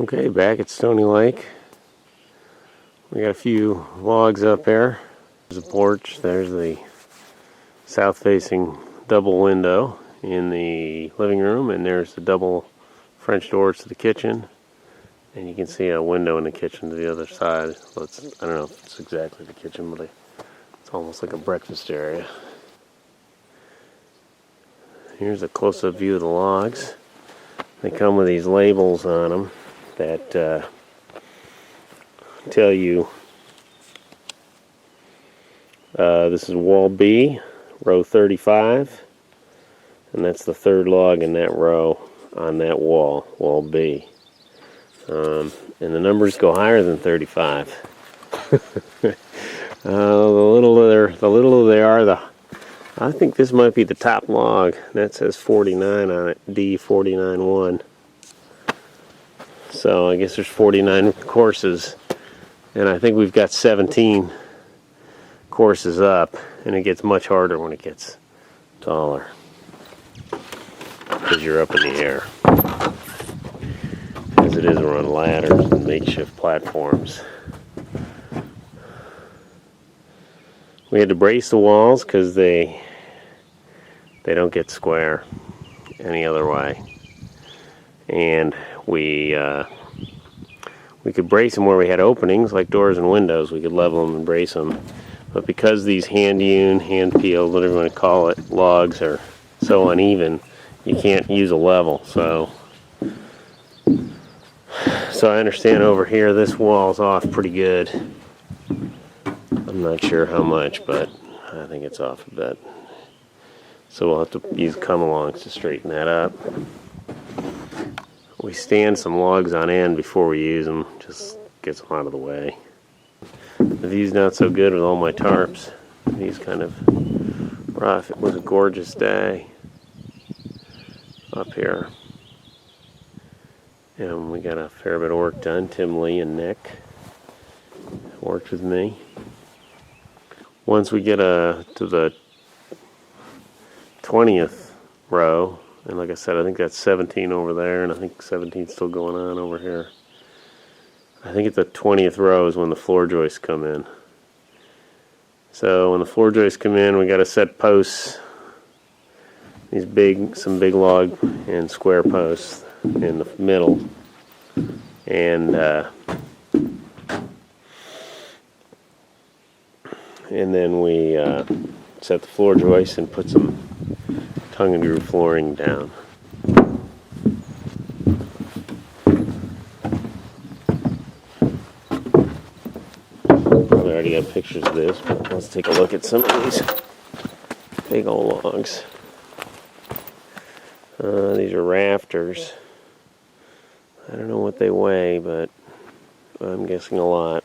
Okay, back at Stony Lake. We got a few logs up there. There's a porch. There's the south-facing double window in the living room, and there's the double French doors to the kitchen. And you can see a window in the kitchen to the other side. So I don't know if it's exactly the kitchen, but it's almost like a breakfast area. Here's a close-up view of the logs. They come with these labels on them that tell you this is wall B, row 35, and that's the third log in that row on that wall, wall B. And the numbers go higher than 35. The littler they are, I think this might be the top log. That says 49 on it, D49-1. So I guess there's 49 courses, and I think we've got 17 courses up, and it gets much harder when it gets taller because you're up in the air, as it is on ladders and makeshift platforms. We had to brace the walls because they don't get square any other way, and we could brace them where we had openings like doors and windows. We could level them and brace them, but because these hand-hewn, hand-peeled, whatever you want to call it, logs are so uneven, you can't use a level. So I understand over here this wall's off pretty good. I'm not sure how much, but I think it's off a bit. So we'll have to use come-alongs to straighten that up. We stand some logs on end before we use them, just gets them out of the way. The view's not so good with all my tarps. The view's kind of rough. It was a gorgeous day up here, and we got a fair bit of work done. Tim Lee and Nick worked with me. Once we get to the 20th row, and like I said, I think that's 17 over there, and I think 17's still going on over here. I think at the 20th row is when the floor joists come in. So when the floor joists come in, we got to set posts, some big log and square posts in the middle, and then we set the floor joists and put some tongue and groove flooring down. Probably already got pictures of this, but let's take a look at some of these big old logs. These are rafters. I don't know what they weigh, but I'm guessing a lot.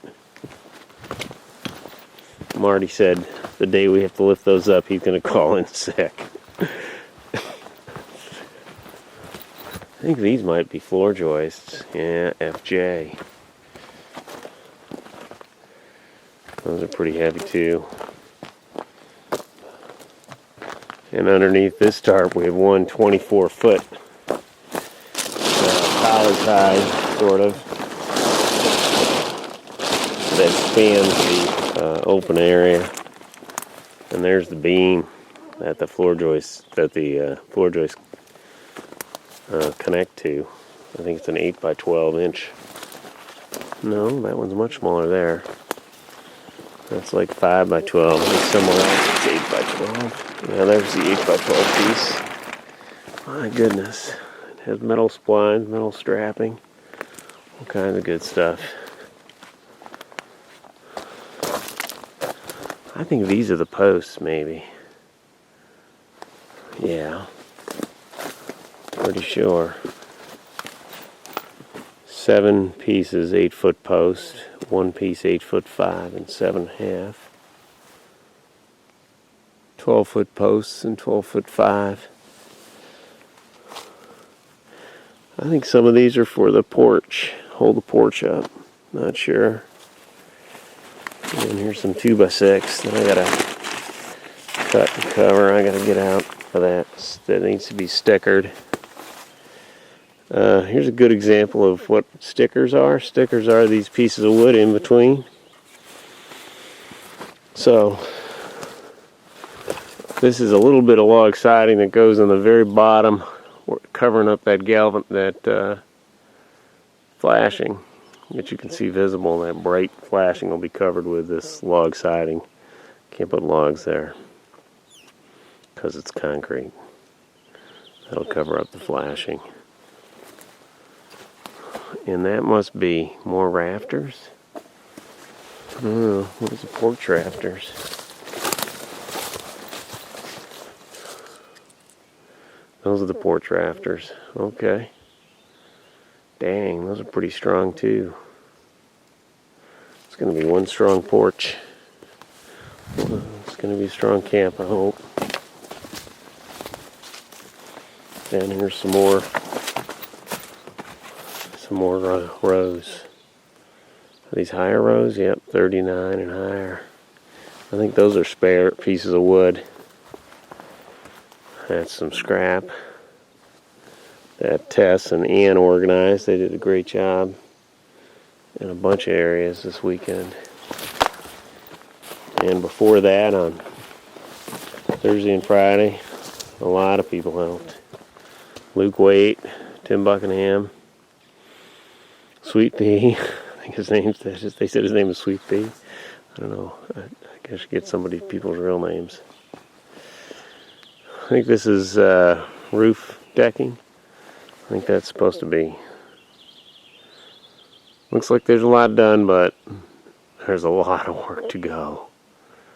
Marty said the day we have to lift those up, he's going to call in sick. I think these might be floor joists. Yeah, FJ. Those are pretty heavy too. And underneath this tarp we have one 24-foot college high, sort of, that spans the open area. And there's the beam that the floor joists connect to. I think it's an 8 by 12 inch. No, that one's much smaller there. That's like 5 by 12. Maybe somewhere else it's 8 by 12. Yeah, there's the 8 by 12 piece. My goodness. It has metal splines, metal strapping, all kinds of good stuff. I think these are the posts, maybe. Yeah. Pretty sure. 7 pieces, 8-foot post, 1 piece 8'5" and 7.5. 12-foot posts and 12'5". I think some of these are for the porch, hold the porch up. Not sure. And here's some 2x6 that I gotta cut and cover. I gotta get out for that. That needs to be stickered. Here's a good example of what stickers are. Stickers are these pieces of wood in between. So this is a little bit of log siding that goes on the very bottom, covering up that flashing that you can see visible. That bright flashing will be covered with this log siding. Can't put logs there because it's concrete. That'll cover up the flashing. And that must be more rafters. Oh, where's the porch rafters? Those are the porch rafters. Okay. Dang, those are pretty strong too. It's going to be one strong porch. It's going to be a strong camp, I hope. And here's some more rows. Are these higher rows? Yep, 39 and higher. I think those are spare pieces of wood. That's some scrap that Tess and Ian organized. They did a great job in a bunch of areas this weekend. And before that, on Thursday and Friday, a lot of people helped. Luke Waite, Tim Buckingham, Sweet Pea. I think his name, they said his name is Sweet Pea. I don't know. I guess I should get people's real names. I think this is roof decking. I think that's supposed to be. Looks like there's a lot done, but there's a lot of work to go.